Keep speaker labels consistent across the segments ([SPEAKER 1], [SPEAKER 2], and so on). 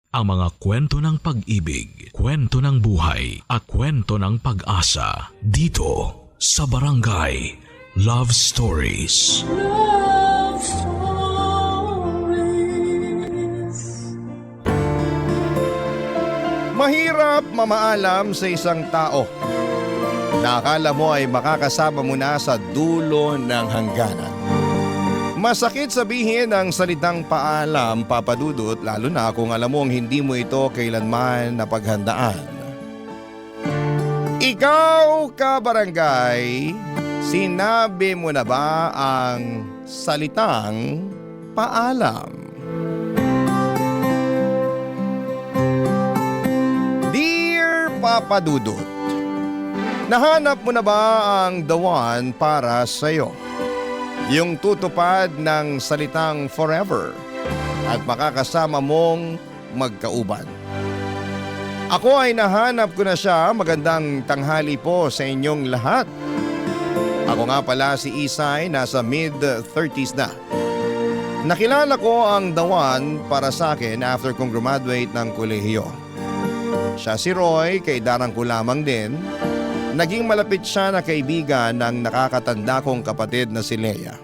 [SPEAKER 1] Ang mga kwento ng pag-ibig, kwento ng buhay at kwento ng pag-asa dito sa Barangay Love Stories.
[SPEAKER 2] Love Stories.
[SPEAKER 3] Mahirap mamaalam sa isang tao na akala mo ay makakasama mo na sa dulo ng hangganan. Masakit sabihin ang salitang paalam, Papa Dudut, lalo na kung alam mong hindi mo ito kailanman napaghandaan. Ikaw, kabarangay, sinabi mo na ba ang salitang paalam? Dear Papa Dudut, nahanap mo na ba ang the one para sa'yo? Yung tutupad ng salitang forever at makakasama mong magkauban. Ako ay nahanap ko na siya. Magandang tanghali po sa inyong lahat. Ako nga pala si Isay, nasa mid-30s na. Nakilala ko ang the one para sa akin after kong graduate ng kolehiyo. Siya si Roy, kaidarang ko lamang din. Naging malapit siya na kaibigan ng nakakatanda kong kapatid na si Leia.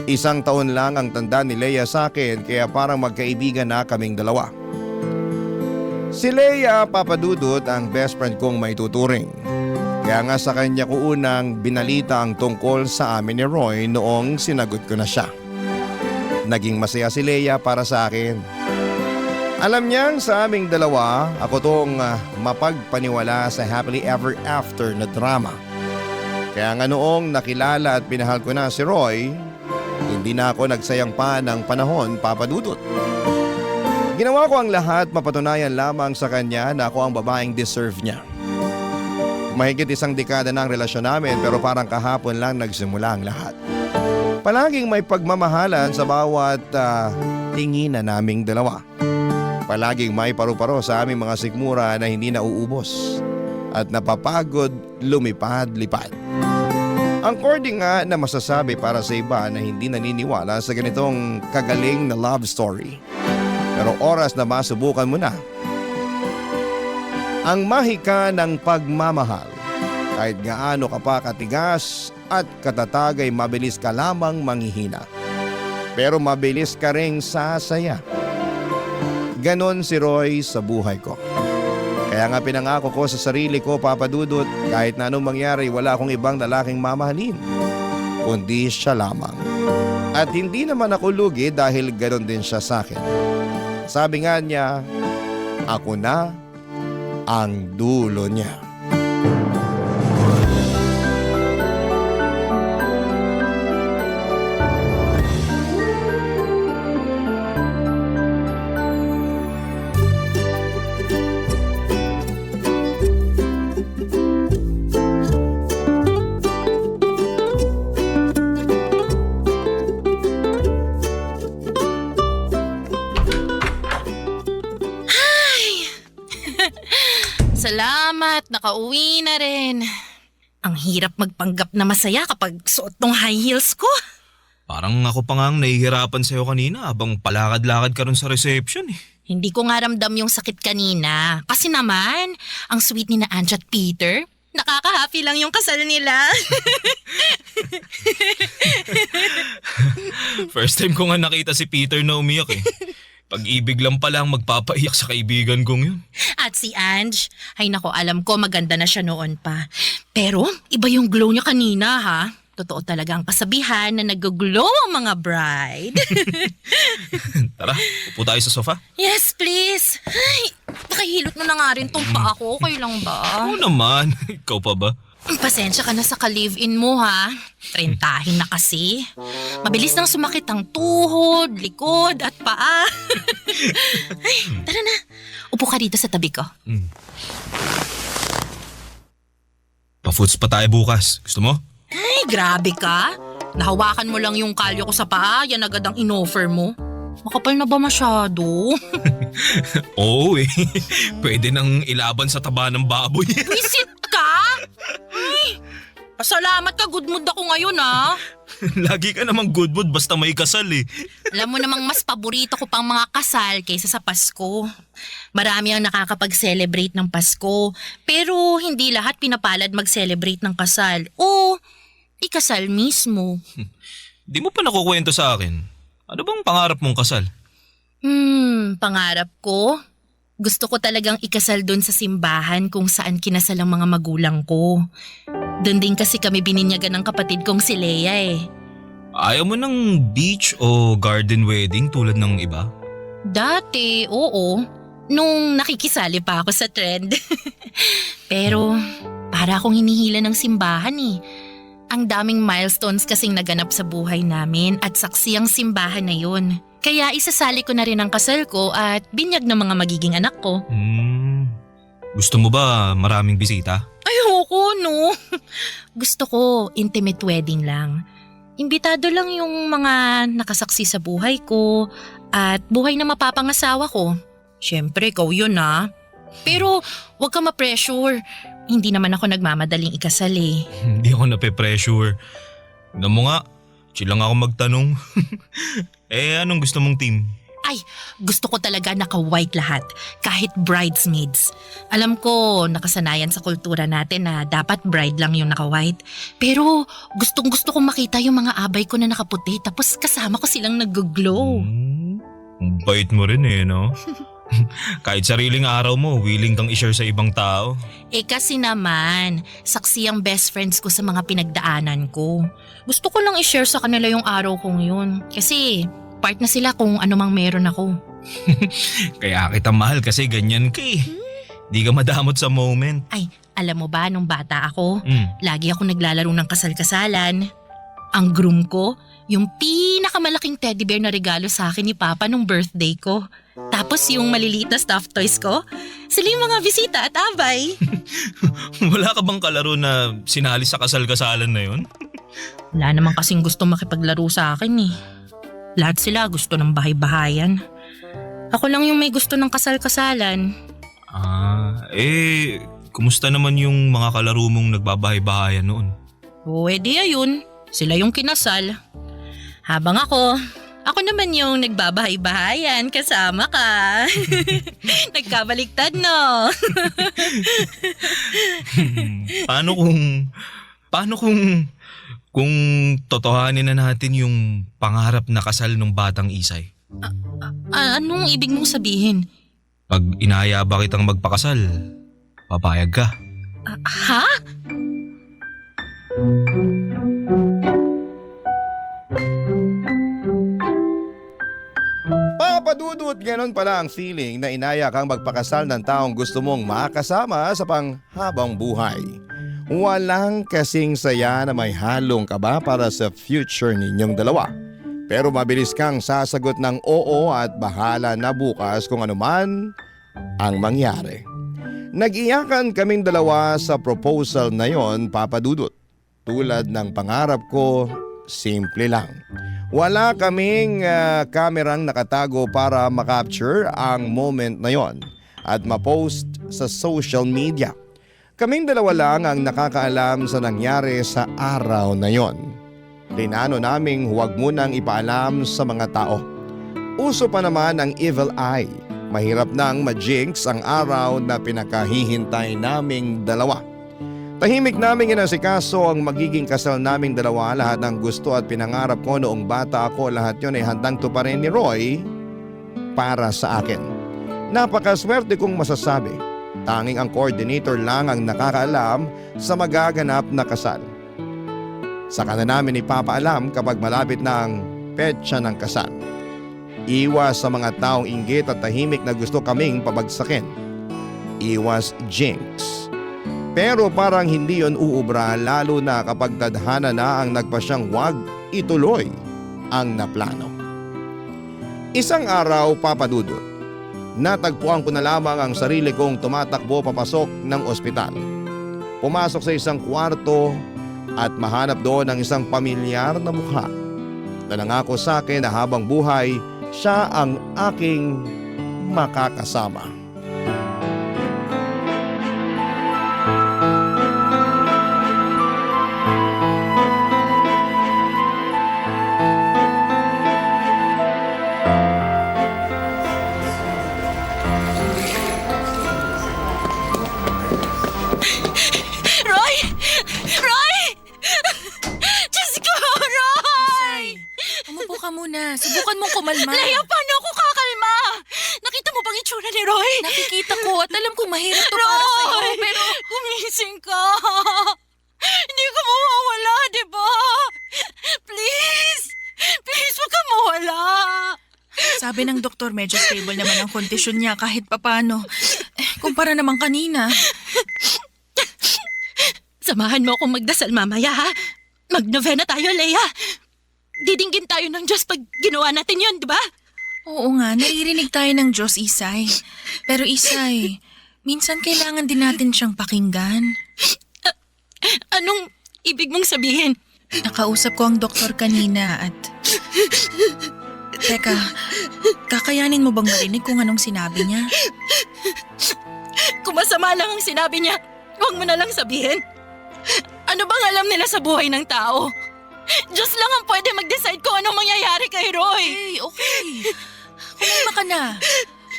[SPEAKER 3] Isang taon lang ang tanda ni Leia sa akin kaya parang magkaibigan na kaming dalawa. Si Leia, Papa Dudut, ang best friend kong maituturing. Kaya nga sa kanya ko unang binalita ang tungkol sa amin ni Roy noong sinagot ko na siya. Naging masaya si Leia para sa akin. Alam niyang sa aming dalawa, ako tong mapagpaniwala sa happily ever after na drama. Kaya nga noong nakilala at pinahal ko na si Roy, hindi na ako nagsayang pa ng panahon, Papa Dudut. Ginawa ko ang lahat mapatunayan lamang sa kanya na ako ang babaeng deserve niya. Mahigit isang dekada na ang relasyon namin pero parang kahapon lang nagsimula ang lahat. Palaging may pagmamahalan sa bawat tinginan naming dalawa. Palaging may paru-paro sa aming mga sikmura na hindi nauubos at napapagod lumipad-lipad. Ang corny nga na masasabi para sa iba na hindi naniniwala sa ganitong kagaling na love story. Pero oras na masubukan mo na. Ang mahika ng pagmamahal, kahit gaano ka pa katigas at katatag ay mabilis ka lamang manghihina. Pero mabilis ka ring sasaya. Ganon si Roy sa buhay ko. Kaya nga pinangako ko sa sarili ko, Papa Dudut, kahit na anong mangyari wala akong ibang lalaking mamahalin, kundi siya lamang. At hindi naman ako lugi dahil ganon din siya sa akin. Sabi nga niya, ako na ang dulo niya.
[SPEAKER 4] Salamat, nakauwi na rin. Ang hirap magpanggap na masaya kapag suot tong high heels ko.
[SPEAKER 5] Parang ako pa nga ang nahihirapan sa'yo kanina habang palakad-lakad ka ron sa reception eh.
[SPEAKER 4] Hindi ko nga ramdam yung sakit kanina. Kasi naman, ang sweet ni na Ange at Peter. Nakaka-happy lang yung kasal nila.
[SPEAKER 5] First time ko nga nakita si Peter na umiyak eh. Pag-ibig lang pala ang magpapaiyak sa kaibigan kong yun.
[SPEAKER 4] At si Ange, ay nako, alam ko maganda na siya noon pa. Pero iba yung glow niya kanina ha. Totoo talaga ang kasabihan na nag-glow ang mga bride.
[SPEAKER 5] Tara, upo tayo sa sofa.
[SPEAKER 4] Yes, please. Ay, pakihilot mo na nga rin tong paa ko. Okay lang ba?
[SPEAKER 5] Oo naman, ikaw pa ba?
[SPEAKER 4] Pasensya ka na sa ka-live-in mo ha. Trentahin na kasi. Mabilis nang sumakit ang tuhod, likod at paa. Ay, tara na. Upo ka dito sa tabi ko.
[SPEAKER 5] Pa-foods pa tayo bukas. Gusto mo?
[SPEAKER 4] Ay, grabe ka. Nahawakan mo lang yung kalyo ko sa paa, yan agad ang in-offer mo. Makapal na ba masyado?
[SPEAKER 5] Oo eh. Pwede nang ilaban sa taba ng baboy.
[SPEAKER 4] Visit ka? Ay, pasalamat ka, good mood ako ngayon ah.
[SPEAKER 5] Lagi ka namang good mood basta may kasal eh.
[SPEAKER 4] Alam mo namang mas paborito ko pang mga kasal kaysa sa Pasko. Marami ang nakakapag-celebrate ng Pasko, pero hindi lahat pinapalad mag-celebrate ng kasal o ikasal mismo.
[SPEAKER 5] Di mo pa nakukwento sa akin. Ano bang pangarap mong kasal?
[SPEAKER 4] Pangarap ko? Gusto ko talagang ikasal doon sa simbahan kung saan kinasal ang mga magulang ko. Doon din kasi kami bininyagan ng kapatid kong si Leia eh.
[SPEAKER 5] Ayaw mo ng beach o garden wedding tulad ng iba?
[SPEAKER 4] Dati, oo. Nung nakikisali pa ako sa trend. Pero para akong hinihila ng simbahan eh. Ang daming milestones kasing naganap sa buhay namin at saksi ang simbahan na yun. Kaya isasali ko na rin ang kasal ko at binyag ng mga magiging anak ko.
[SPEAKER 5] Gusto mo ba maraming bisita?
[SPEAKER 4] Ayoko, no. Gusto ko intimate wedding lang. Imbitado lang yung mga nakasaksi sa buhay ko at buhay na mapapangasawa ko. Siyempre, ikaw yun ah. Pero wag ka ma-pressure. Hindi naman ako nagmamadaling ikasal eh.
[SPEAKER 5] Hindi ako nape-pressure. Tignan mo nga, chill lang ako magtanong. Anong gusto mong team?
[SPEAKER 4] Ay, gusto ko talaga naka-white lahat, kahit bridesmaids. Alam ko, nakasanayan sa kultura natin na dapat bride lang yung naka-white. Pero gustong-gusto kong makita yung mga abay ko na nakaputi tapos kasama ko silang nag-glow.
[SPEAKER 5] Ang bait mo rin eh, no? Kahit sariling araw mo, willing kang i-share sa ibang tao.
[SPEAKER 4] Kasi naman, saksi ang best friends ko sa mga pinagdaanan ko. Gusto ko lang i-share sa kanila yung araw kong yun. Kasi part na sila kung ano mang meron ako.
[SPEAKER 5] Kaya kita mahal kasi ganyan ka eh. Di ka madamot sa moment.
[SPEAKER 4] Ay, alam mo ba nung bata ako, lagi ako naglalaro ng kasal-kasalan. Ang groom ko, yung pinakamalaking teddy bear na regalo sa akin ni Papa nung birthday ko. Tapos yung maliliit na stuffed toys ko, sila yung mga bisita at abay.
[SPEAKER 5] Wala ka bang kalaro na sinali sa kasal-kasalan na yun?
[SPEAKER 4] Wala naman kasing gusto makipaglaro sa akin eh. Lahat sila gusto ng bahay-bahayan. Ako lang yung may gusto ng kasal-kasalan.
[SPEAKER 5] Kumusta naman yung mga kalaro mong nagbabahay-bahayan noon?
[SPEAKER 4] Pwede ayun. Sila yung kinasal. Habang ako naman yung nagbabahay-bahayan kasama ka. Nagkabaliktad no?
[SPEAKER 5] Paano kung totohanin na natin yung pangarap na kasal ng batang Isay?
[SPEAKER 4] Anong ibig mong sabihin?
[SPEAKER 5] Pag inaya ba kitang magpakasal, papayag ka?
[SPEAKER 4] Ha?
[SPEAKER 3] Papadudot, ganon pala ang feeling na inaya kang magpakasal ng taong gusto mong makasama sa panghabang buhay. Walang kasing saya na may halong kaba para sa future ninyong dalawa. Pero mabilis kang sasagot ng oo at bahala na bukas kung anuman ang mangyari. Nag-iyakan kaming dalawa sa proposal na yon, Papadudot. Tulad ng pangarap ko, simple lang. Wala kaming kamerang nakatago para makapture ang moment na yon at mapost sa social media. Kaming dalawa lang ang nakakaalam sa nangyari sa araw na yon. Plinano naming huwag munang ipaalam sa mga tao. Uso pa naman ang evil eye. Mahirap nang ma-jinx ang araw na pinakahihintay naming dalawa. Tahimik naming inasikaso ang magiging kasal naming dalawa. Lahat ng gusto at pinangarap ko noong bata ako, lahat yon ay handang tuparin ni Roy para sa akin. Napakaswerte kong masasabi. Tanging ang coordinator lang ang nakakaalam sa magaganap na kasal. Saka na namin ipapaalam kapag malapit na ang petsa ng kasal. Iwas sa mga taong inggit at tahimik na gusto kaming pabagsakin. Iwas jinx. Pero parang hindi yon uubra, lalo na kapag tadhana na ang nagpasyang wag ituloy ang naplano. Isang araw, Papadudot, natagpuan ko na lamang ang sarili kong tumatakbo papasok ng ospital. Pumasok sa isang kwarto at mahanap doon ang isang pamilyar na mukha na nangako sa akin na habang buhay siya ang aking makakasama.
[SPEAKER 6] kumalma.
[SPEAKER 4] Leia, paano ako kakalma? Nakita mo bang itsura ni Roy?
[SPEAKER 6] Nakikita ko at alam kong mahirap to para sa'yo.
[SPEAKER 4] Roy!
[SPEAKER 6] Pero
[SPEAKER 4] Gumising ka! Hindi ka mawawala, di ba? Please! Please, huwag ka mawala!
[SPEAKER 6] sabi ng doktor medyo stable naman ang kondisyon niya kahit papano. Kumpara naman kanina.
[SPEAKER 4] Samahan mo akong magdasal mamaya, ha? Magnovena tayo, Leia. Didinggin tayo ng Diyos pag ginawa natin yun, di ba?
[SPEAKER 6] Oo nga, naririnig tayo ng Diyos, Isay. Pero Isay, minsan kailangan din natin siyang pakinggan.
[SPEAKER 4] Anong ibig mong sabihin?
[SPEAKER 6] Nakausap ko ang doktor kanina at... Teka, kakayanin mo bang marinig kung anong sinabi niya?
[SPEAKER 4] Kung masama lang ang sinabi niya, huwag mo na lang sabihin. Ano bang alam nila sa buhay ng tao? Diyos lang ang pwede mag-decide kung anong mangyayari kay Roy.
[SPEAKER 6] Hey, okay. Kumalma ka na.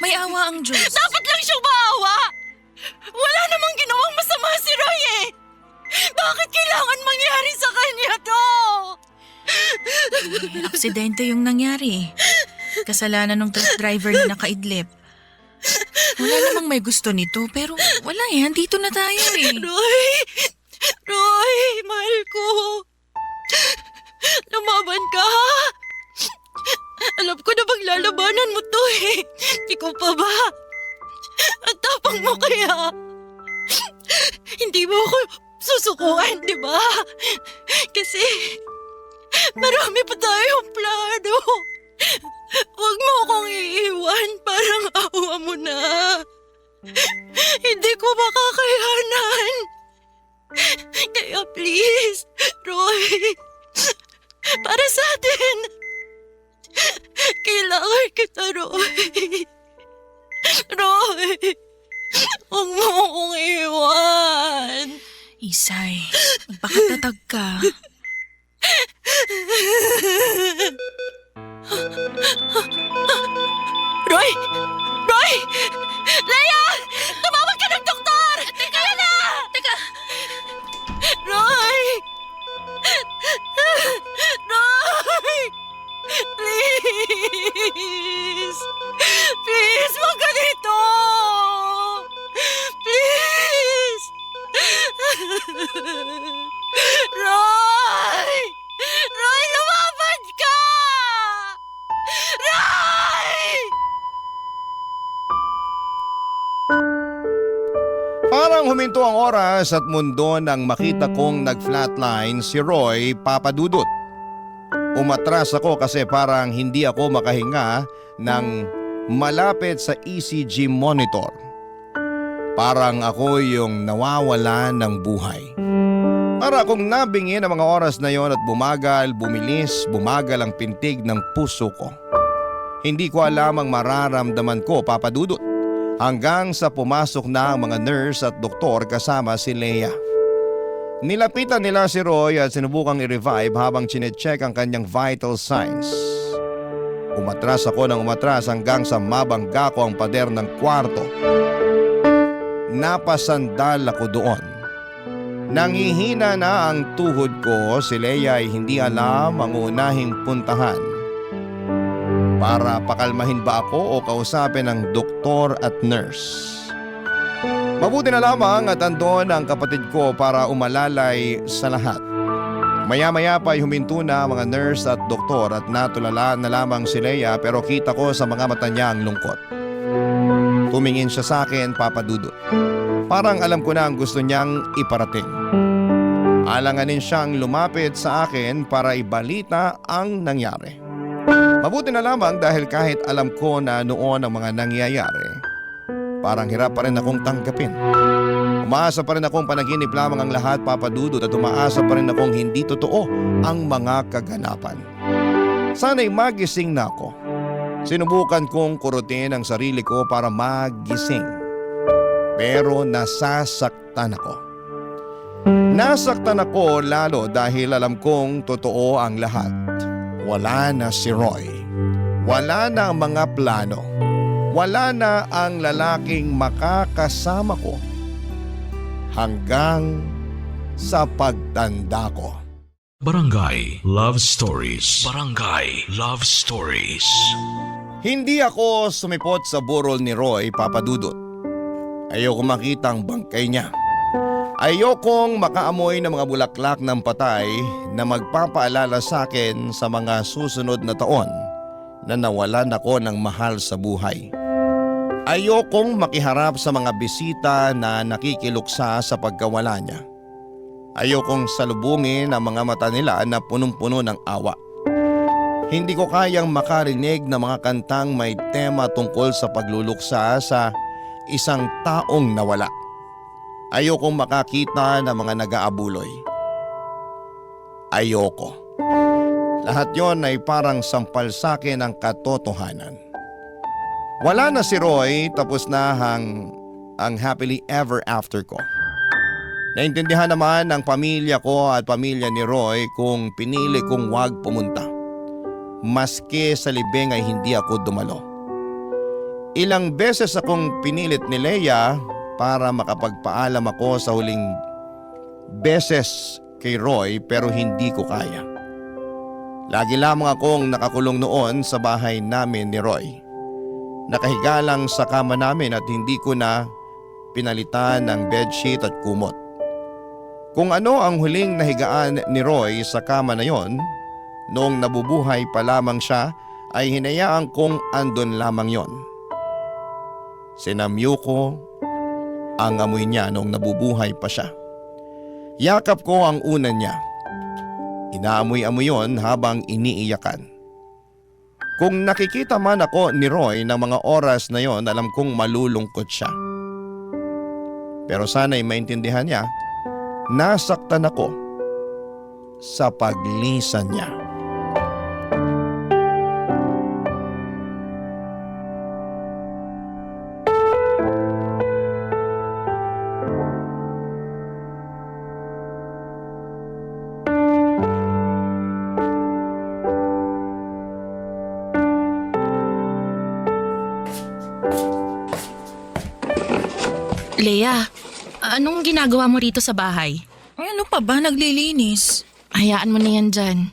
[SPEAKER 6] May awa ang Diyos.
[SPEAKER 4] Dapat lang siyang maawa. Wala namang ginawang masama si Roy eh. Bakit kailangan mangyari sa kanya to?
[SPEAKER 6] Aksidente yung nangyari. Kasalanan ng truck driver na nakaidlip. Wala namang may gusto nito, pero wala eh. Andito na tayo eh.
[SPEAKER 4] Roy, mahal ko. Lumaban ka, ha? Alam ko na maglalabanan mo to eh. Ikaw pa ba? Ang tapang mo kaya. Hindi mo ako susukuan, di ba? Kasi marami pa tayong plano. Huwag mo akong iiwan, parang awa mo na. Hindi ko makakayanan. Kaya please, Roy, para sa atin, kailangan kita, Roy. Roy, huwag mo akong iwan.
[SPEAKER 6] Isay, magpakatatag ka.
[SPEAKER 4] Roy! Roy! Leia! Tumawag ka ng doktor! Teka na! Teka! Roy! Roy! Please! Please, wag ka dito! Please! Roy! Roy, lumaban ka! Roy!
[SPEAKER 3] Parang huminto ang oras at mundo nang makita kong nag-flatline si Roy Papadudut. Umatras ako kasi parang hindi ako makahinga ng malapit sa ECG monitor. Parang ako yung nawawala ng buhay. Para akong nabingi ng mga oras na yon at bumagal ang pintig ng puso ko. Hindi ko alam ang mararamdaman ko, Papadudut, hanggang sa pumasok na ang mga nurse at doktor kasama si Leia. Nilapitan nila si Roy at sinubukang i-revive habang chinecheck ang kanyang vital signs. Umatras ako ng umatras hanggang sa mabangga ko ang pader ng kwarto. Napasandal ako doon. Nangihina na ang tuhod ko, si Leia ay hindi alam ang unahing puntahan. Para pakalmahin ba ako o kausapin ng doktor at nurse? Mabuti na lamang at andon ang kapatid ko para umalalay sa lahat. Maya-maya pa ay huminto na ang mga nurse at doktor at natulala na lamang si Leia pero kita ko sa mga mata niya ang lungkot. Tumingin siya sa akin, Papadudut. Parang alam ko na ang gusto niyang iparating. Alanganin siyang lumapit sa akin para ibalita ang nangyari. Mabuti na lamang dahil kahit alam ko na noon ang mga nangyayari, parang hirap pa rin akong tanggapin. Umaasa pa rin akong panaginip lamang ang lahat, Papadudut, at umaasa pa rin akong hindi totoo ang mga kaganapan. Sana'y magising na ako. Sinubukan kong kurutin ang sarili ko para magising. Pero nasasaktan ako. Nasaktan ako lalo dahil alam kong totoo ang lahat. Wala na si Roy. Wala na ang mga plano. Wala na ang lalaking makakasama ko hanggang sa pagtanda ko.
[SPEAKER 1] Barangay Love Stories. Barangay Love Stories.
[SPEAKER 3] Hindi ako sumipot sa burol ni Roy, Papa Dudut. Ayoko makita ang bangkay niya. Ayokong makaamoy ng mga bulaklak ng patay na magpapaalala sa akin sa mga susunod na taon na nawalan ako ng mahal sa buhay. Ayokong makiharap sa mga bisita na nakikiluksa sa pagkawala niya. Ayokong salubungin ang mga mata nila na punong-puno ng awa. Hindi ko kayang makarinig ng mga kantang may tema tungkol sa pagluluksa sa isang taong nawala. Ayokong makakita ng mga nag-aabuloy. Ayoko. Lahat yon ay parang sampal sa akin ng katotohanan. Wala na si Roy, tapos na ang happily ever after ko. Naintindihan naman ng pamilya ko at pamilya ni Roy kung pinili kong wag pumunta. Maski sa libing ay hindi ako dumalo. Ilang beses akong pinilit ni Leia para makapagpaalam ako sa huling beses kay Roy pero hindi ko kaya. Lagi lamang akong nakakulong noon sa bahay namin ni Roy. Nakahiga lang sa kama namin at hindi ko na pinalitan ng bedsheet at kumot. Kung ano ang huling nahigaan ni Roy sa kama na yon, noong nabubuhay pa lamang siya ay hinayaan kong andon lamang yon. Sinamyo ko ang amoy niya noong nabubuhay pa siya. Yakap ko ang unan niya. Inaamoy-amoy yon habang iniiyakan. Kung nakikita man ako ni Roy ng mga oras na yon, alam kong malulungkot siya. Pero sana'y maintindihan niya, nasaktan ako sa paglisan niya.
[SPEAKER 4] Leia, anong ginagawa mo rito sa bahay?
[SPEAKER 6] Ay, ano pa ba? Naglilinis.
[SPEAKER 4] Hayaan mo na yan dyan.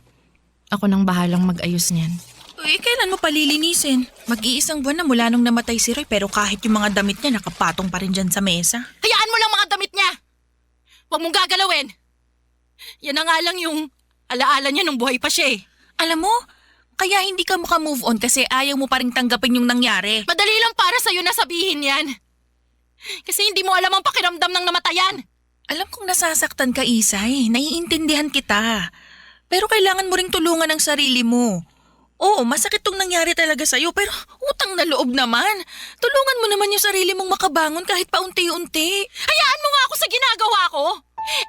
[SPEAKER 4] Ako nang bahalang mag-ayos niyan.
[SPEAKER 6] Uy, kailan mo palilinisin? Mag-iisang buwan na mula nung namatay si Roy pero kahit yung mga damit niya nakapatong pa rin dyan sa mesa.
[SPEAKER 4] Hayaan mo lang mga damit niya! Huwag mong gagalawin! Yan na nga lang yung alaala niya nung buhay pa siya eh.
[SPEAKER 6] Alam mo, kaya hindi ka maka-move on kasi ayaw mo pa rin tanggapin yung nangyari.
[SPEAKER 4] Madali lang para sa'yo na sabihin yan. Kasi hindi mo alam ang pakiramdam ng namatayan.
[SPEAKER 6] Alam kong nasasaktan ka, Isay. Naiintindihan kita. Pero kailangan mo ring tulungan ang sarili mo. Oo, masakit tong nangyari talaga sa'yo pero utang na loob naman. Tulungan mo naman yung sarili mong makabangon kahit paunti-unti.
[SPEAKER 4] Hayaan mo nga ako sa ginagawa ko.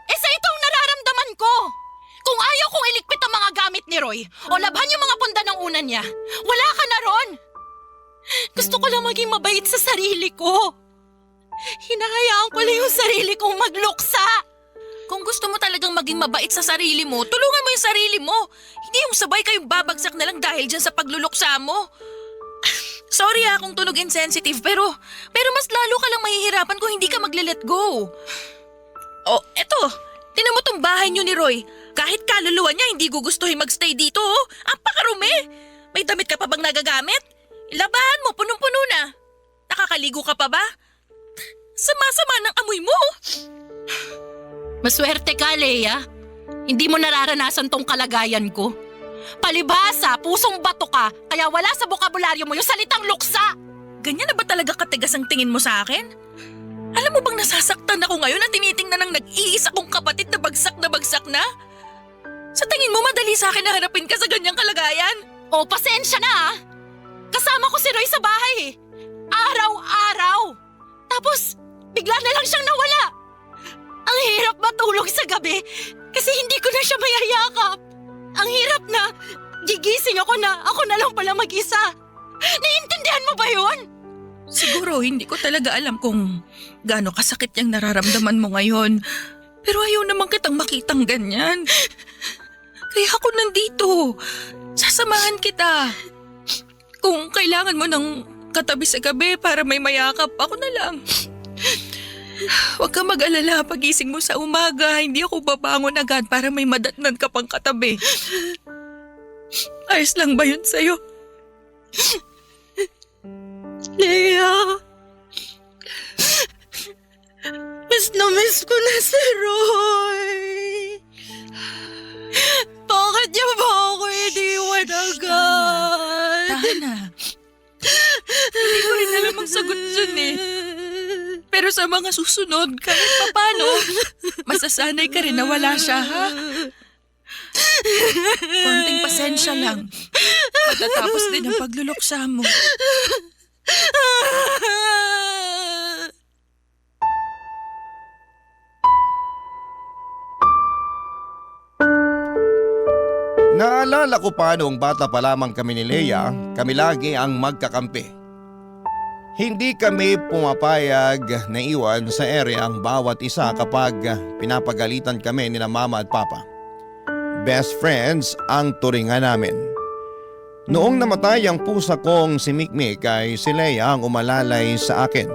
[SPEAKER 4] Sa itong nararamdaman ko. Kung ayaw kong iligpit ang mga gamit ni Roy o labhan yung mga punda ng unan niya, wala ka na ron. Gusto ko lang maging mabait sa sarili ko. Hinahayaan ko lang yung sarili kong magluksa.
[SPEAKER 6] Kung gusto mo talagang maging mabait sa sarili mo, tulungan mo yung sarili mo. Hindi yung sabay kayong babagsak na lang dahil dyan sa pagluluksa mo. Sorry kung tunog insensitive pero mas lalo ka lang mahihirapan kung hindi ka magle-let go. Oh, eto. Tinan mo tong bahay niyo ni Roy. Kahit kaluluwa niya hindi gugustuhin magstay dito. Ang pakarumi. May damit ka pa bang nagagamit? Ilabahan mo, punong-puno na. Nakakaligo ka pa ba? Sama-sama ng amoy mo.
[SPEAKER 4] Maswerte ka, Leia. Hindi mo nararanasan tong kalagayan ko. Palibhasa, pusong bato ka, kaya wala sa bokabularyo mo yung salitang luksa.
[SPEAKER 6] Ganyan na ba talaga katigas ang tingin mo sa akin? Alam mo bang nasasaktan ako ngayon na tinitingnan ng nag-iisa kong kapatid na bagsak na? Sa tingin mo madali sa akin na harapin ka sa ganyang kalagayan?
[SPEAKER 4] O, pasensya na. Kasama ko si Roy sa bahay eh. Araw-araw. Tapos, bigla na lang siyang nawala. Ang hirap matulog sa gabi kasi hindi ko na siya mayayakap. Ang hirap na gigising ako na ako na lang pala mag-isa. Naiintindihan mo ba yun?
[SPEAKER 6] Siguro hindi ko talaga alam kung gaano kasakit yung nararamdaman mo ngayon. Pero ayaw naman kitang makitang ganyan. Kaya ako nandito. Sasamahan kita. Kung kailangan mo ng katabi sa gabi para may mayakap, ako na lang. Huwag kang mag-alala, pagising mo sa umaga, hindi ako babangon agad para may madatnan ka pang katabi. Ayos lang ba yun sa'yo?
[SPEAKER 4] Leia! Miss na miss ko na si Roy! Bakit niya ba ako iniwan agad?
[SPEAKER 6] Tahan na. Hindi ko rin alam ang sagot dyan eh. Pero sa mga susunod, kahit papano, masasanay ka rin na wala siya, ha? Konting pasensya lang. Matatapos din ang pagluluksa mo.
[SPEAKER 3] Naalala ko pa noong bata pa lamang kami ni Leia, kami lagi ang magkakampi. Hindi kami pumapayag na iwan sa area ang bawat isa kapag pinapagalitan kami ni Mama at Papa. Best friends ang turingan namin. Noong namatay ang pusa kong si Mikmik ay si Leia ang umalalay sa akin.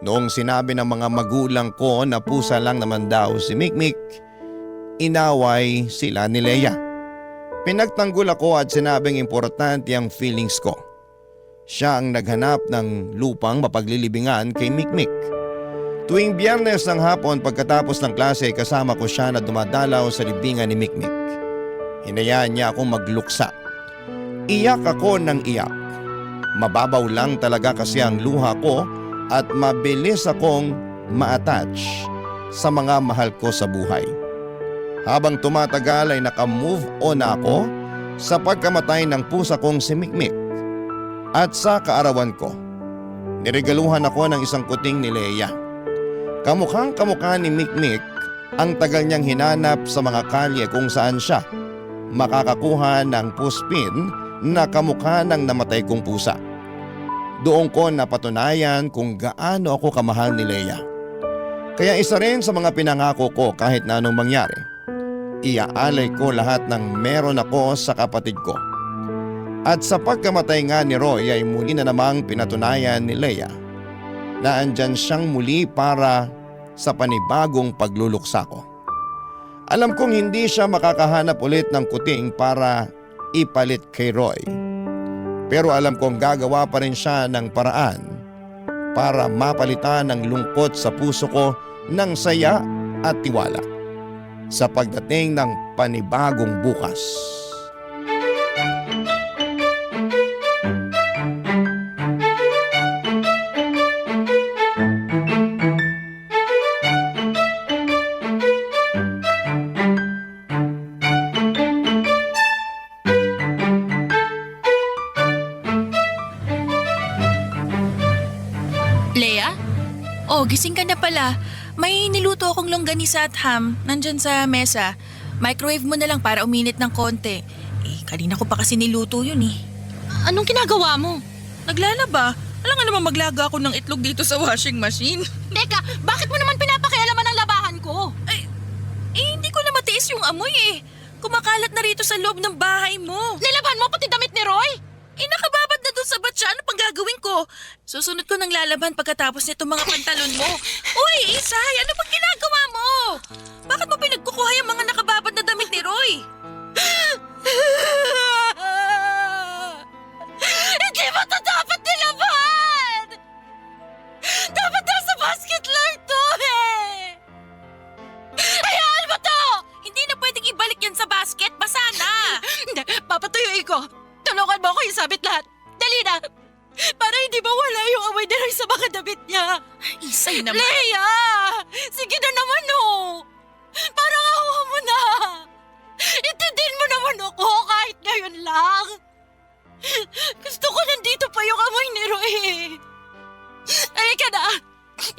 [SPEAKER 3] Noong sinabi ng mga magulang ko na pusa lang naman daw si Mikmik, inaway sila ni Leia. Pinagtanggol ako at sinabing importante ang feelings ko. Siya ang naghanap ng lupang mapaglilibingan kay Mikmik. Tuwing Biyernes ng hapon pagkatapos ng klase kasama ko siya na dumadalaw sa libingan ni Mikmik. Hinayaan niya akong magluksa. Iyak ako ng iyak. Mababaw lang talaga kasi ang luha ko at mabilis akong ma-attach sa mga mahal ko sa buhay. Habang tumatagal ay naka-move on na ako sa pagkamatay ng pusa kong si Mikmik. At sa kaarawan ko, niregaluhan ako ng isang kuting ni Leia. Kamukhang kamukha ni Mikmik ang tagal niyang hinanap sa mga kalye kung saan siya makakakuha ng puspin na kamukha ng namatay kong pusa. Doon ko napatunayan kung gaano ako kamahal ni Leia. Kaya isa rin sa mga pinangako ko kahit na anong mangyari. Iaalay ko lahat ng meron ako sa kapatid ko. At sa pagkamatay nga ni Roy ay muli na namang pinatunayan ni Leia na andyan siyang muli para sa panibagong pagluluksa ko. Alam kong hindi siya makakahanap ulit ng kuting para ipalit kay Roy. Pero alam kong gagawa pa rin siya ng paraan para mapalitan ang lungkot sa puso ko ng saya at tiwala sa pagdating ng panibagong bukas.
[SPEAKER 6] Leia? Oh, gising ka na pala. May niluto akong longganisa at ham. Nandyan sa mesa. Microwave mo na lang para uminit ng konti. Kanina ko pa kasi niluto yun eh.
[SPEAKER 4] Anong ginagawa mo?
[SPEAKER 6] Naglalaba. Alam nga naman maglaga ako ng itlog dito sa washing machine.
[SPEAKER 4] Teka, bakit mo naman pinapakialaman ang labahan ko?
[SPEAKER 6] Hindi ko na matiis yung amoy eh. Kumakalat na rito sa loob ng bahay mo.
[SPEAKER 4] Nilaban mo pati damit ni Roy?
[SPEAKER 6] Nakababad na dun sa batya. Ano pang gagawin ko? Susunod ko ng lalaban pagkatapos nitong mga pantalon mo. Uy, Isay! Ano bang ginagawa mo? Bakit mo pinagkukuha yung mga nakababad na damit ni Roy?
[SPEAKER 4] Hindi mo to dapat nilaban! Dapat nasa basket lang to eh! Hayaan mo to!
[SPEAKER 6] Hindi na pwedeng ibalik yan sa basket. Basa na!
[SPEAKER 4] Hindi, papatuyuin ko. Tulungan mo ako isabit lahat. Dali na! Para hindi mawala yung amoy ni Roy sa mga damit niya.
[SPEAKER 6] Isay naman.
[SPEAKER 4] Leia! Sige na naman oh! Parang awa mo na! Intindihin mo naman ako kahit ngayon lang! Gusto ko nandito pa yung amoy ni Roy eh! Halika na!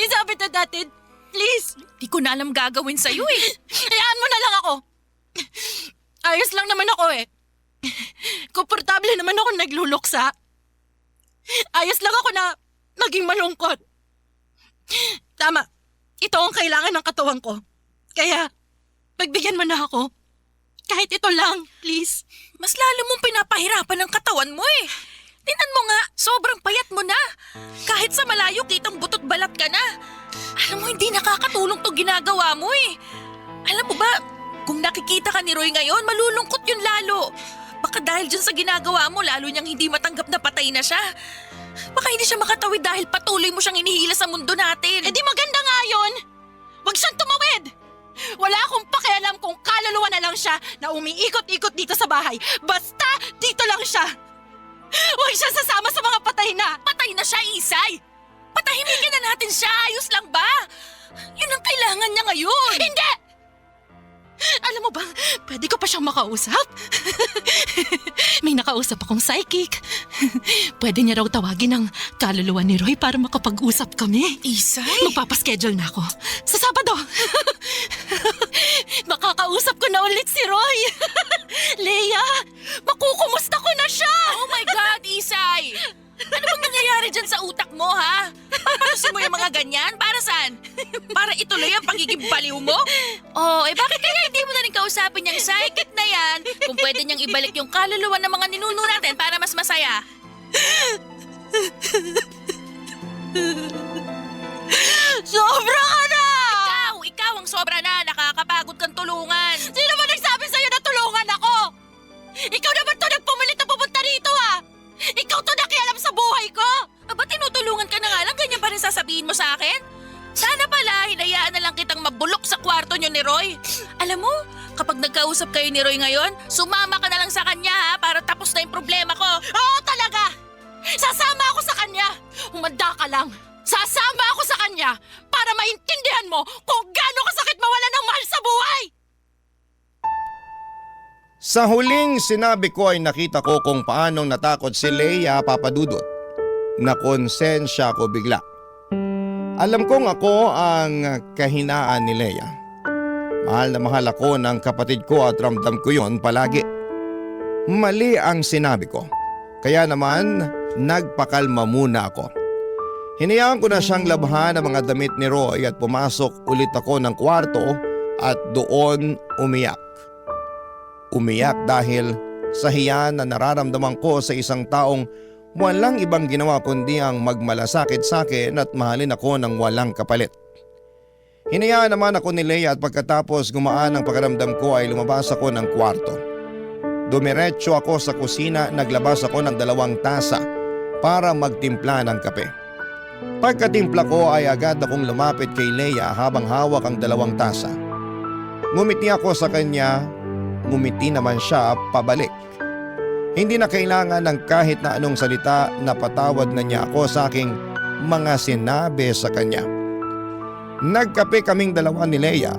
[SPEAKER 4] Isabit na natin! Please!
[SPEAKER 6] Di ko na alam gagawin sa'yo eh.
[SPEAKER 4] Hayaan mo na lang ako! Ayos lang naman ako eh! Komportable naman ako nagluluksa. Ayos lang ako na maging malungkot. Tama, ito ang kailangan ng katawan ko. Kaya, pagbigyan mo na ako. Kahit ito lang, please.
[SPEAKER 6] Mas lalo mong pinapahirapan ang katawan mo eh. Tingnan mo nga, sobrang payat mo na. Kahit sa malayo kitang butot balat ka na. Alam mo, hindi nakakatulong to ginagawa mo eh. Alam mo ba, kung nakikita ka ni Roy ngayon, malulungkot yun lalo. Baka dahil dyan sa ginagawa mo, lalo niyang hindi matanggap na patay na siya. Baka hindi siya makatawid dahil patuloy mo siyang inihila sa mundo natin.
[SPEAKER 4] Eh di maganda nga yun! Huwag siyang tumawid! Wala akong pakialam kung kaluluwa na lang siya na umiikot-ikot dito sa bahay. Basta dito lang siya! Huwag siya sasama sa mga patay na!
[SPEAKER 6] Patay na siya, Isay! Patahimikin na natin siya, ayos lang ba? Yun ang kailangan niya ngayon.
[SPEAKER 4] Hindi! Alam mo ba, pwede ko pa siyang makausap? May nakausap akong psychic. Pwede niya raw tawagin ang kaluluwa ni Roy para makapag-usap kami.
[SPEAKER 6] Isay?
[SPEAKER 4] Magpapaschedule na ako. Sa Sabado. Makakausap ko na ulit si Roy. Leia, makukumusta ko na siya.
[SPEAKER 6] Oh my God, Isay! Ano bang nangyayari dyan sa utak mo, ha? Papalusin mo yung mga ganyan? Para saan? Para ituloy ang pagiging baliw mo? Oh, eh bakit kaya hindi mo na rin kausapin yung psychic na yan kung pwede niyang ibalik yung kaluluwa ng mga ninuno natin para mas masaya?
[SPEAKER 4] Sobra ka na!
[SPEAKER 6] Ikaw ang sobra na. Nakakapagod kang tulungan.
[SPEAKER 4] Sino ba nagsabi sa'yo na tulungan ako? Ikaw naman to nagpumilit na pupunta rito, ha? Ikaw to nakialam sa buhay ko!
[SPEAKER 6] Aba, tinutulungan ka na nga lang, ganyan pa rin sasabihin mo sa akin? Sana pala, hinayaan na lang kitang mabulok sa kwarto niyo ni Roy. Alam mo, kapag nagkausap kayo ni Roy ngayon, sumama ka na lang sa kanya ha, para tapos na yung problema ko.
[SPEAKER 4] Oo talaga! Sasama ako sa kanya! Humanda ka lang! Sasama ako sa kanya para maintindihan mo kung gaano kasakit mawala ng mahal sa buhay!
[SPEAKER 3] Sa huling sinabi ko ay nakita ko kung paanong natakot si Leia, Papa Dudut. Nakonsensya ko bigla. Alam kong ako ang kahinaan ni Leia. Mahal na mahal ako ng kapatid ko at ramdam ko yon palagi. Mali ang sinabi ko. Kaya naman nagpakalma muna ako. Hinayaan ko na siyang labhan ang mga damit ni Roy at pumasok ulit ako ng kwarto at doon umiyak. Umiyak dahil sa hiya na nararamdaman ko sa isang taong walang ibang ginawa kundi ang magmalasakit sa akin at mahalin ako ng walang kapalit. Hinayaan naman ako ni Leia at pagkatapos gumaan ang pakiramdam ko ay lumabas ako ng kwarto. Dumiretso ako sa kusina, naglabas ako ng 2 tasa para magtimpla ng kape. Pagkatimpla ko ay agad akong lumapit kay Leia habang hawak ang 2 tasa. Ngumiti ako sa kanya, ngumiti naman siya pabalik. Hindi na kailangan ng kahit na anong salita na patawad na niya ako sa aking mga sinabi sa kanya. Nagkape kaming 2 ni Leia.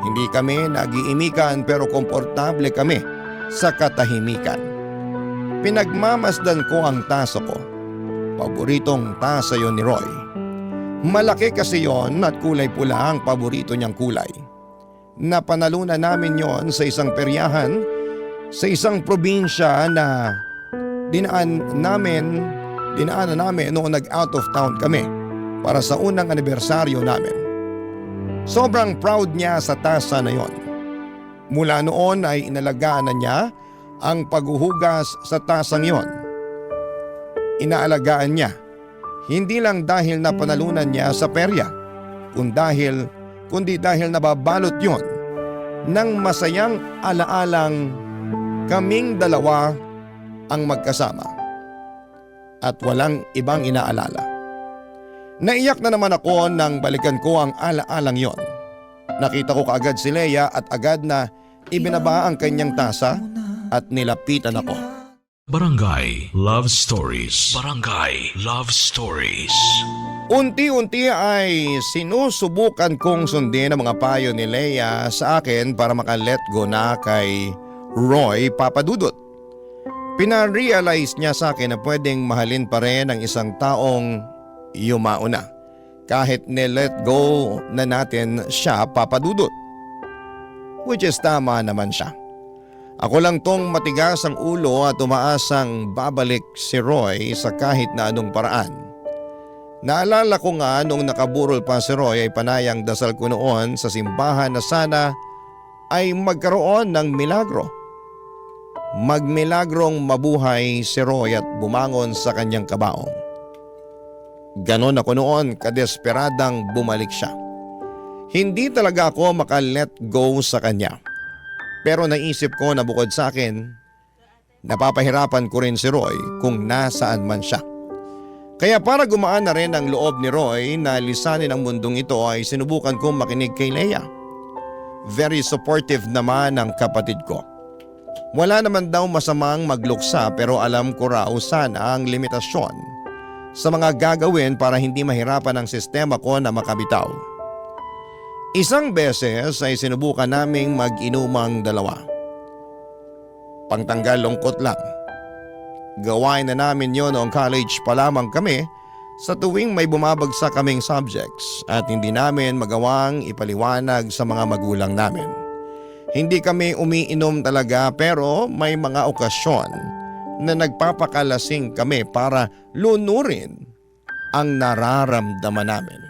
[SPEAKER 3] Hindi kami nag-iimikan pero komportable kami sa katahimikan. Pinagmamasdan ko ang tasa ko. Paboritong tasa yon ni Roy. Malaki kasi yon at kulay pula ang paborito niyang kulay. Napanalunan namin yon sa isang peryahan sa isang probinsya na dinaanan namin noong nag-out of town kami para sa unang anibersaryo namin. Sobrang proud niya sa tasa na yon. Mula noon ay inalagaan na niya ang paghuhugas sa tasang yon. Inaalagaan niya, hindi lang dahil napanalunan niya sa perya, kundi dahil nababalot yon ng masayang alaalang kaming 2 ang magkasama at walang ibang inaalala. Naiyak na naman ako nang balikan ko ang alaalang yon. Nakita ko kaagad si Leia at agad na ibinaba ang kanyang tasa at nilapitan ako.
[SPEAKER 1] Barangay Love Stories. Barangay Love Stories.
[SPEAKER 3] Unti-unti ay sinusubukan kong sundin ang mga payo ni Leia sa akin para maka-let go na kay Roy, Papa Dudut. Pina-realize niya sa akin na pwedeng mahalin pa rin ang isang taong yumao na kahit ni-let go na natin siya, Papa Dudut. Which is tama naman siya. Ako lang tong matigas ang ulo at umaasang babalik si Roy sa kahit na anong paraan. Naalala ko nga nung nakaburol pa si Roy ay panayang dasal ko noon sa simbahan na sana ay magkaroon ng milagro. Magmilagrong mabuhay si Roy at bumangon sa kanyang kabaong. Ganon ako noon, kadesperadang bumalik siya. Hindi talaga ako maka-let go sa kanya. Pero naisip ko na bukod sa akin, napapahirapan ko rin si Roy kung nasaan man siya. Kaya para gumaan na rin ang loob ni Roy na lisanin ang mundong ito ay sinubukan kong makinig kay Leia. Very supportive naman ang kapatid ko. Wala naman daw masamang magluksa pero alam ko raw sana ang limitasyon sa mga gagawin para hindi mahirapan ang sistema ko na makabitaw. Isang beses ay sinubukan naming mag-inumang dalawa. Pangtanggal lungkot lang. Gawain na namin yon noong college pa lamang kami sa tuwing may bumabagsak kaming subjects at hindi namin magawang ipaliwanag sa mga magulang namin. Hindi kami umiinom talaga pero may mga okasyon na nagpapakalasing kami para lunurin ang nararamdaman namin.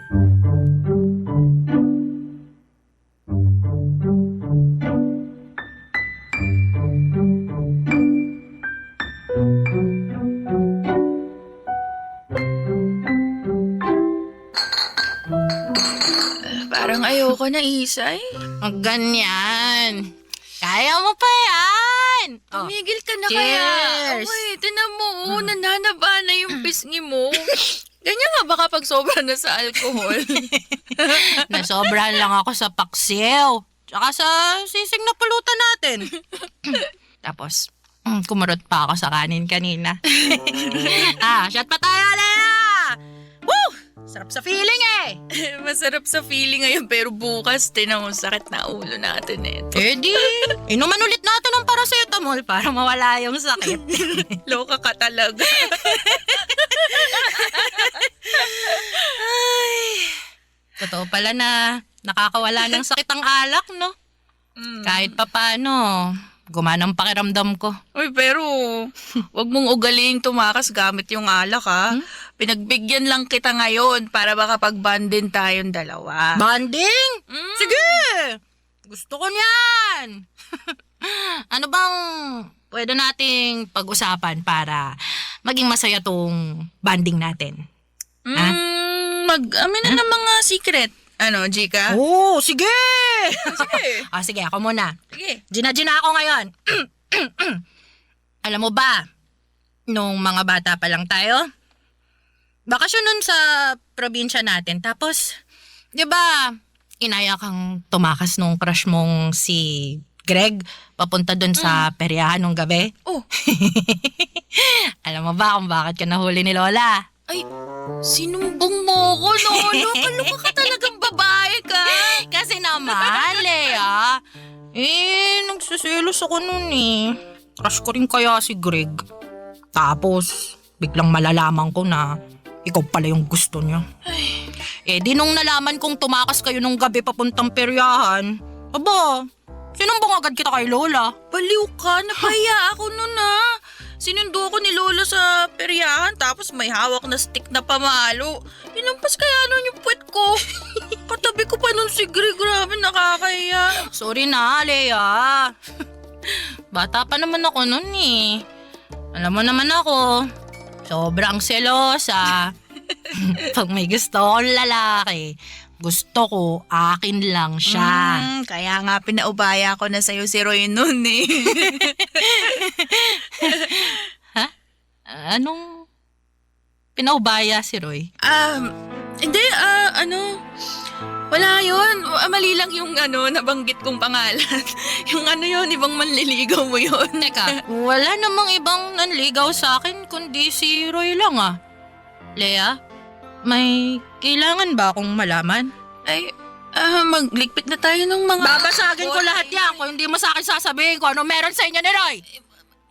[SPEAKER 6] Parang ayoko na, Isay.
[SPEAKER 4] Ang ganyan. Kaya mo pa yan. Oh,
[SPEAKER 6] Tumigil ka na
[SPEAKER 4] cheers.
[SPEAKER 6] kaya. Uy, tinan mo, nananaba na yung pisngi mo. Ganyan nga ba kapag sobra na sa alcohol?
[SPEAKER 4] nasobrahan lang ako sa paksiw. Tsaka sa sisig na pulutan natin. Tapos, kumurot pa ako sa kanin kanina. Shot pa tayo, Lea! Woo! Sarap sa feeling eh.
[SPEAKER 6] Masarap sa feeling ngayon pero bukas tinang sakit na ulo natin eh.
[SPEAKER 4] Eh di, inuman ulit natin ang paracetamol para mawala yung sakit.
[SPEAKER 6] Loka ka talaga.
[SPEAKER 4] Totoo pala na nakakawala ng sakit ang alak, no? Kahit papaano, gumanang pakiramdam ko.
[SPEAKER 6] Uy, pero wag mong ugaling tumakas gamit yung alak ha. Pinagbigyan lang kita ngayon para makapag-bondin tayong dalawa.
[SPEAKER 4] Banding? Sige! Gusto ko niyan! Ano bang pwede nating pag-usapan para maging masaya tong banding natin?
[SPEAKER 6] Mag-amin na ng mga secret. Ano, Jika?
[SPEAKER 4] Oo, sige!
[SPEAKER 6] Sige.
[SPEAKER 4] Sige, ako muna.
[SPEAKER 6] Sige.
[SPEAKER 4] Gina ako ngayon. Alam mo ba, nung mga bata pa lang tayo, bakasyon nun sa probinsya natin. Tapos, di ba, inaya kang tumakas nung crush mong si Greg papunta dun sa peryahan nung gabi?
[SPEAKER 6] Oh.
[SPEAKER 4] Alam mo ba kung bakit ka nahuli ni Lola?
[SPEAKER 6] Ay, sinumbong mo ko, Lolo. Kaluka ka talagang babae ka.
[SPEAKER 4] Kasi naman, Lea. Nagsiselos ako nun eh. Crush ko rin kaya si Greg. Tapos, biglang malalaman ko na ikaw pala yung gusto niya. Di nung nalaman kong tumakas kayo nung gabi papuntang peryahan, aba, sinumbong agad kita kay Lola.
[SPEAKER 6] Baliw ka, napahiya ako nun ha. Sinundo ako ni Lola sa peryahan tapos may hawak na stick na pamalo. Inampas kaya nun yung puwet ko. Katabi ko pa nun si Greg, grabe nakakahiya.
[SPEAKER 4] Sorry na, Lea. Bata pa naman ako nun eh. Alam mo naman ako, sobrang selosa. Pag may gusto akong lalaki, gusto ko akin lang siya.
[SPEAKER 6] Kaya nga pinaubaya ko na sa'yo si Roy nun eh.
[SPEAKER 4] Anong pinaubaya si Roy?
[SPEAKER 6] Hindi, wala yun. Mali lang yung nabanggit kong pangalan. Yung yun, ibang manliligaw mo yun.
[SPEAKER 4] Teka, wala namang ibang nanligaw sa akin kundi si Roy lang ah. Lea, may kailangan ba akong malaman?
[SPEAKER 6] Ay, magligpit na tayo ng mga...
[SPEAKER 4] Babasagin ko lahat yan kung hindi mo sa akin sasabihin kung ano meron sa inyo ni Roy.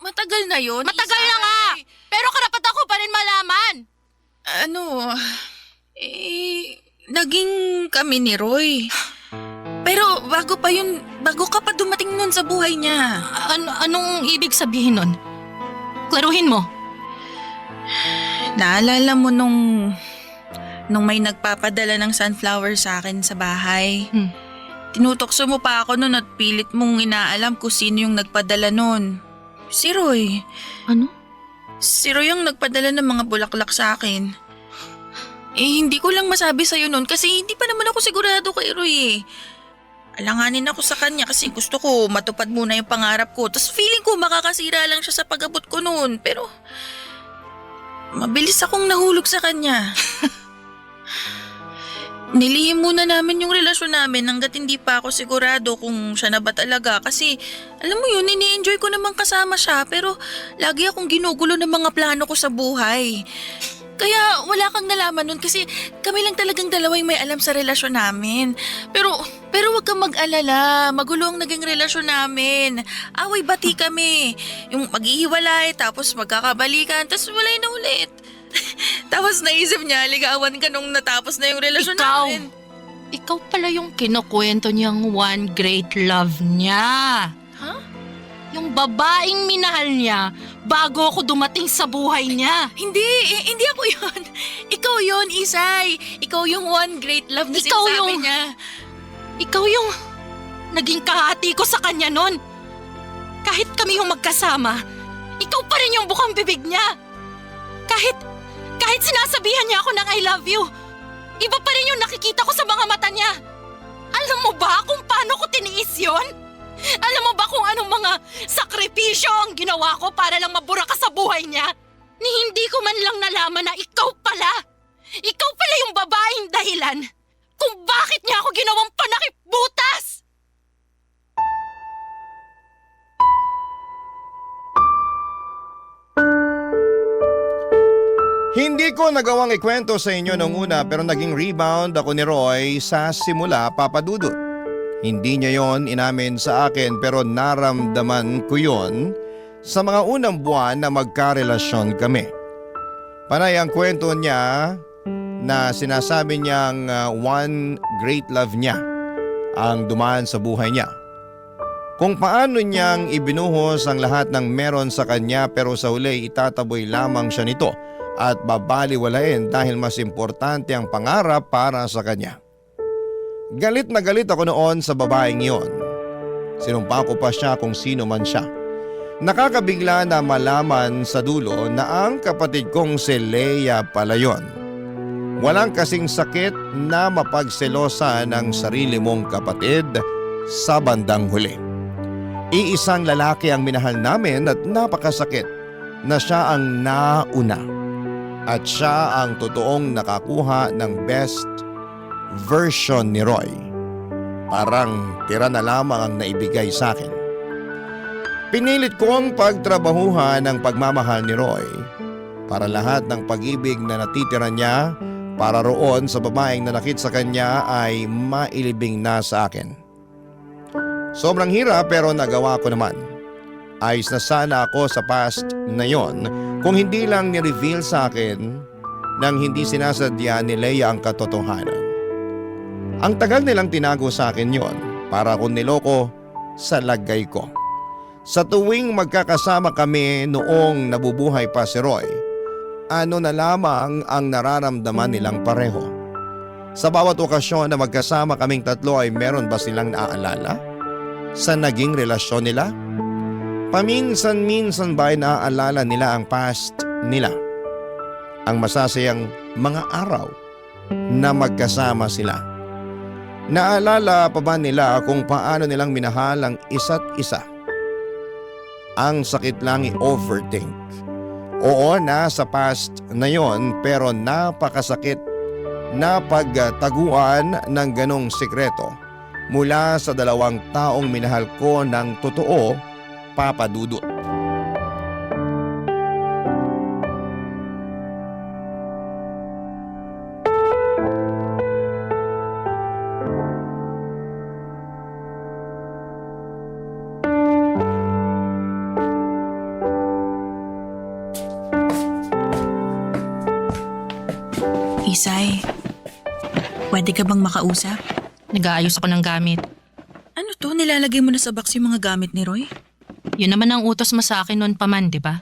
[SPEAKER 6] Matagal na yun.
[SPEAKER 4] Matagal na nga, pero karapat ako pa rin malaman.
[SPEAKER 6] Naging kami ni Roy. Pero bago ka pa dumating nun sa buhay niya.
[SPEAKER 4] Anong ibig sabihin nun? Klaruhin mo.
[SPEAKER 6] Naalala mo nung may nagpapadala ng sunflower sa akin sa bahay? Tinutokso mo pa ako nun at pilit mong inaalam kung sino yung nagpadala nun. Si Roy.
[SPEAKER 4] Ano?
[SPEAKER 6] Si Roy ang nagpadala ng mga bulaklak sa akin. Hindi ko lang masabi sa'yo nun kasi hindi pa naman ako sigurado kay Roy eh. Alanganin ako sa kanya kasi gusto ko matupad muna yung pangarap ko. Tapos feeling ko makakasira lang siya sa pag-abot ko noon. Pero mabilis akong nahulog sa kanya. Nilihim muna namin yung relasyon namin hanggat hindi pa ako sigurado kung siya na ba talaga. Kasi alam mo yun, ini-enjoy ko naman kasama siya pero lagi akong ginugulo ng mga plano ko sa buhay. Kaya wala kang nalaman nun kasi kami lang talagang dalawa yung may alam sa relasyon namin. Pero wag kang mag-alala, magulo ang naging relasyon namin. Away-bati kami. Yung maghihiwalay tapos magkakabalikan tapos walay na ulit. Tapos naisip niya, ligawan ka nung natapos na yung relasyon namin.
[SPEAKER 4] Ikaw pala yung kinukwento niyang one great love niya.
[SPEAKER 6] Huh?
[SPEAKER 4] Yung babaeng minahal niya bago ako dumating sa buhay niya.
[SPEAKER 6] Hindi ako yun. Ikaw yun, Isay. Ikaw yung one great love na
[SPEAKER 4] Ikaw
[SPEAKER 6] sinasabi
[SPEAKER 4] yung-
[SPEAKER 6] niya.
[SPEAKER 4] Ikaw yung naging kahati ko sa kanya nun. Kahit kami yung magkasama, ikaw pa rin yung bukang bibig niya. Kahit sinasabihan niya ako ng I love you, iba pa rin yung nakikita ko sa mga mata niya. Alam mo ba kung paano ko tiniis yon? Alam mo ba kung anong mga sakripisyo ang ginawa ko para lang mabura ka sa buhay niya? Ni hindi ko man lang nalaman na ikaw pala yung babaeng dahilan kung bakit niya ako ginawang panakipbutas!
[SPEAKER 3] Hindi ko nagawang ikwento sa inyo nung una pero naging rebound ako ni Roy sa simula, Papa Dudut. Hindi niya yon inamin sa akin pero naramdaman ko yon sa mga unang buwan na magkarelasyon kami. Panay ang kwento niya na sinasabi niyang one great love niya ang dumaan sa buhay niya. Kung paano niyang ibinuhos ang lahat ng meron sa kanya pero sa huli itataboy lamang siya nito at babaliwalain dahil mas importante ang pangarap para sa kanya. Galit na galit ako noon sa babaeng iyon. Sinumpa ko pa siya kung sino man siya. Nakakabigla na malaman sa dulo na ang kapatid kong si Leia pala yun. Walang kasing sakit na mapagselosa ng sarili mong kapatid sa bandang huli. Iisang lalaki ang minahal namin at napakasakit na siya ang nauna. At siya ang totoong nakakuha ng best version ni Roy. Parang tira na lamang ang naibigay sa akin. Pinilit kong pagtrabahuhan ang pagmamahal ni Roy para lahat ng pag-ibig na natitira niya para roon sa babaeng nanakit sa kanya ay mailibing na sa akin. Sobrang hirap pero nagawa ko naman. Ayos na sana ako sa past na yon kung hindi lang ni-reveal sa akin nang hindi sinasadya ni Leia ang katotohanan. Ang tagal nilang tinago sa akin yon para akong niloko sa lagay ko. Sa tuwing magkakasama kami noong nabubuhay pa si Roy, ano na lamang ang nararamdaman nilang pareho. Sa bawat okasyon na magkasama kaming tatlo ay meron ba silang naaalala sa naging relasyon nila? Paminsan-minsan ba ay naaalala nila ang past nila? Ang masasayang mga araw na magkasama sila. Naalala pa ba nila kung paano nilang minahal ang isa't isa? Ang sakit lang i-overthink. Oo, nasa past na yon pero napakasakit na pagtaguan ng ganong sikreto mula sa dalawang taong minahal ko ng totoo, Papa Dudut.
[SPEAKER 6] Isay, pwede ka bang makausap?
[SPEAKER 4] Nag-aayos ako ng gamit.
[SPEAKER 6] Ano to? Nilalagay mo na sa box yung mga gamit ni Roy?
[SPEAKER 4] Yun naman ang utos mo sa akin noon pa man, di ba?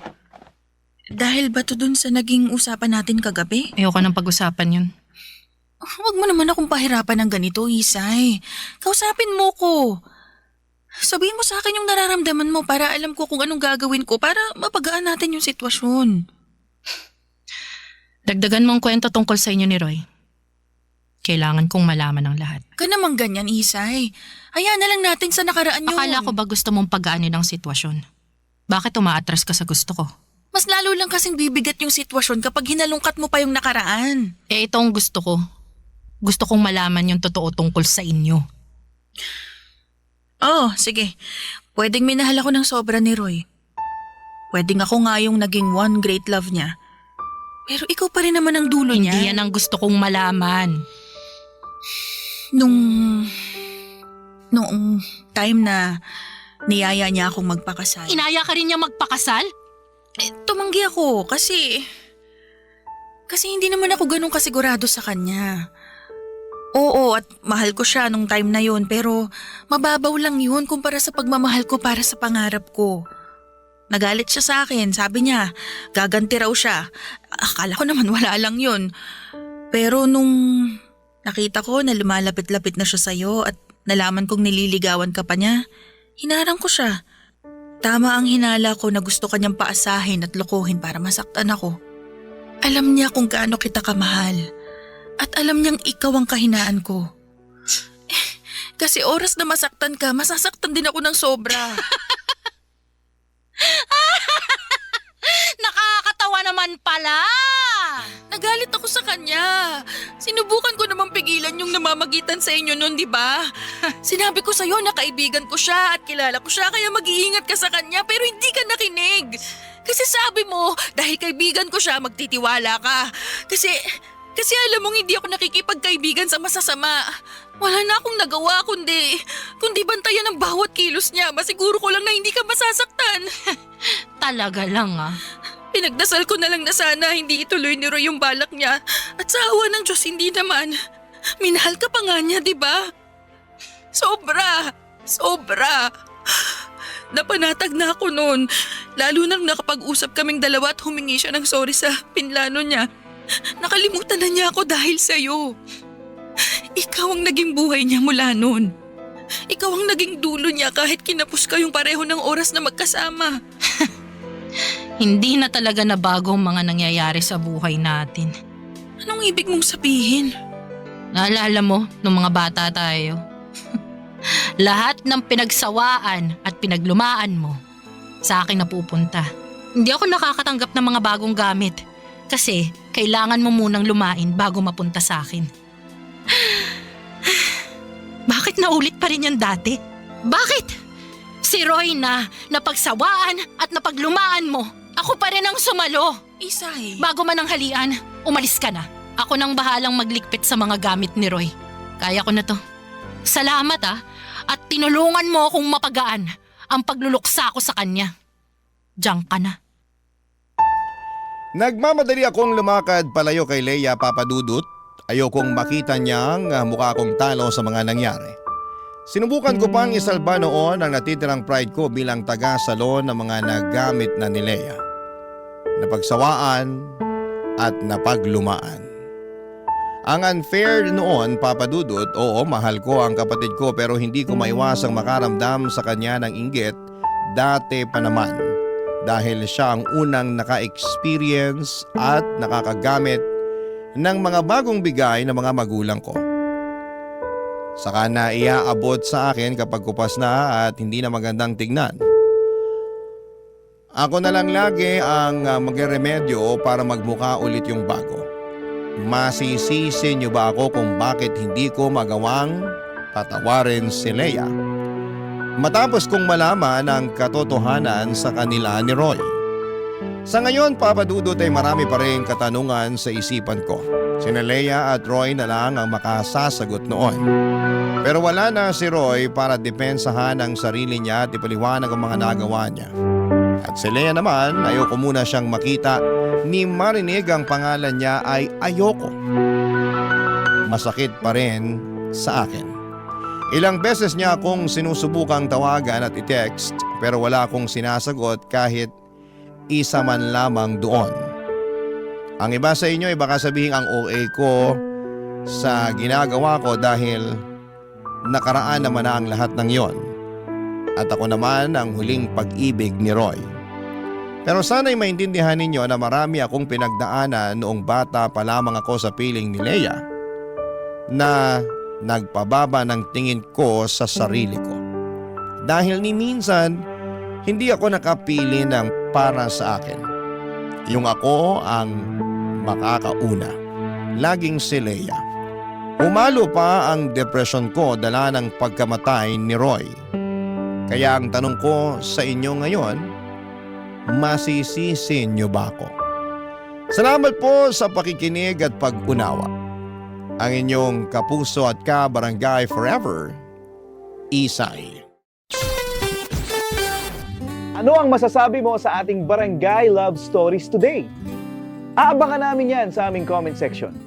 [SPEAKER 6] Dahil ba to dun sa naging usapan natin kagabi?
[SPEAKER 4] Ayoko nang pag-usapan yun.
[SPEAKER 6] Huwag mo naman akong pahirapan ng ganito, Isay. Kausapin mo ko. Sabihin mo sa akin yung nararamdaman mo para alam ko kung anong gagawin ko para mapagaan natin yung sitwasyon.
[SPEAKER 4] Dagdagan mong kwento tungkol sa inyo ni Roy. Kailangan kong malaman ang lahat.
[SPEAKER 6] Ka naman ganyan, Isay. Hayaan na lang natin sa nakaraan yun.
[SPEAKER 4] Akala ko ba gusto mong pagaanin ang sitwasyon? Bakit umaatras ka sa gusto ko?
[SPEAKER 6] Mas lalo lang kasing bibigat yung sitwasyon kapag hinalungkat mo pa yung nakaraan.
[SPEAKER 4] Ito ang gusto ko. Gusto kong malaman yung totoo tungkol sa inyo.
[SPEAKER 6] Oh, sige. Pwedeng minahal ako ng sobra ni Roy. Pwedeng ako nga yung naging one great love niya. Pero ikaw pa rin naman ang dulo niya.
[SPEAKER 4] Hindi yan ang gusto kong malaman.
[SPEAKER 6] Noong time na niyaya niya akong magpakasal.
[SPEAKER 4] Inaya ka rin niya magpakasal?
[SPEAKER 6] Tumanggi ako kasi hindi naman ako ganun kasigurado sa kanya. Oo, at mahal ko siya nung time na yun, pero mababaw lang yun kumpara sa pagmamahal ko para sa pangarap ko. Nagalit siya sa akin, sabi niya, gaganti raw siya. Akala ko naman wala lang yun. Pero nung nakita ko na lumalapit-lapit na siya sa'yo at nalaman kong nililigawan ka pa niya, hinarang ko siya. Tama ang hinala ko na gusto kanyang paasahin at lokohin para masaktan ako. Alam niya kung gaano kita kamahal. At alam niyang ikaw ang kahinaan ko. Kasi oras na masaktan ka, masasaktan din ako ng sobra.
[SPEAKER 4] Nakakatawa naman pala!
[SPEAKER 6] Nagalit ako sa kanya. Sinubukan ko namang pigilan yung namamagitan sa inyo noon, di ba? Sinabi ko sa'yo na kaibigan ko siya at kilala ko siya kaya mag-iingat ka sa kanya pero hindi ka nakinig. Kasi sabi mo, dahil kaibigan ko siya, magtitiwala ka. Kasi alam mong hindi ako nakikipagkaibigan sa masasama. Wala na akong nagawa kundi bantayan ang bawat kilos niya. Masiguro ko lang na hindi ka masasaktan.
[SPEAKER 4] Talaga lang ah.
[SPEAKER 6] Pinagdasal ko na lang na sana hindi ituloy ni Roy yung balak niya. At sa awa ng Diyos, hindi naman. Minahal ka pa nga niya, di ba? Sobra. Napanatag na ako noon. Lalo nang nakapag-usap kaming dalawa at humingi siya ng sorry sa pinlano niya. Nakalimutan na niya ako dahil sa'yo. Ikaw ang naging buhay niya mula noon. Ikaw ang naging dulo niya kahit kinapos kayong pareho ng oras na magkasama.
[SPEAKER 4] Hindi na talaga nabago ang mga nangyayari sa buhay natin.
[SPEAKER 6] Anong ibig mong sabihin?
[SPEAKER 4] Naalala mo, nung mga bata tayo? Lahat ng pinagsawaan at pinaglumaan mo, sa akin napupunta. Hindi ako nakakatanggap ng mga bagong gamit. Kasi kailangan mo munang lumain bago mapunta sa akin. Bakit naulit pa rin yung dati? Bakit? Si Roy na napagsawaan at napaglumaan mo. Ako pa rin ang sumalo.
[SPEAKER 6] Isay.
[SPEAKER 4] Bago man ang halian, umalis ka na. Ako nang bahalang maglikpit sa mga gamit ni Roy. Kaya ko na to. Salamat at tinulungan mo akong mapagaan ang pagluluksa ko sa kanya. Diyan ka na.
[SPEAKER 3] Nagmamadali akong lumakad palayo kay Leia, Papa Dudut. Ayokong makita niyang mukha kong talo sa mga nangyari. Sinubukan ko pang isalba noon ang natitirang pride ko bilang taga-salon ng mga nagamit na ni Leia. Napagsawaan at napaglumaan. Ang unfair noon, Papa Dudut, oo, mahal ko ang kapatid ko pero hindi ko maiwasang makaramdam sa kanya ng inggit dati pa naman dahil siya ang unang naka-experience at nakakagamit ng mga bagong bigay ng mga magulang ko. Saka na iaabot sa akin kapag kupas na at hindi na magandang tignan. Ako na lang lagi ang magre-remedyo para magmukha ulit yung bago. Masisisi niyo ba ako kung bakit hindi ko magawang patawarin si Leia? Matapos kong malaman ang katotohanan sa kanila ni Roy. Sa ngayon, Papa Dudut, ay marami pa rin katanungan sa isipan ko. Sina Leia at Roy na lang ang makasasagot noon. Pero wala na si Roy para depensahan ang sarili niya at ipaliwanag ang mga nagawa niya. At si Leia naman, ayoko muna siyang makita ni marinig ang pangalan niya ay ayoko. Masakit pa rin sa akin. Ilang beses niya akong sinusubukang tawagan at i-text pero wala akong sinasagot kahit isa man lamang doon. Ang iba sa inyo ay baka sabihin ang OA ko sa ginagawa ko dahil nakaraan naman na ang lahat ng yon. At ako naman ang huling pag-ibig ni Roy. Pero sana'y maintindihan ninyo na marami akong pinagdaanan noong bata pa lamang ako sa piling ni Leia na nagpababa ng tingin ko sa sarili ko. Dahil ni minsan, hindi ako nakapili ng para sa akin. Yung ako ang makakauna. Laging si Leia. Umalo pa ang depresyon ko dala ng pagkamatay ni Roy. Kaya ang tanong ko sa inyo ngayon, masisisi niyo ba ako? Salamat po sa pakikinig at pag-unawa. Ang inyong kapuso at ka-barangay forever, Isay.
[SPEAKER 7] Ano ang masasabi mo sa ating Barangay Love Stories today? Aabangan namin yan sa aming comment section.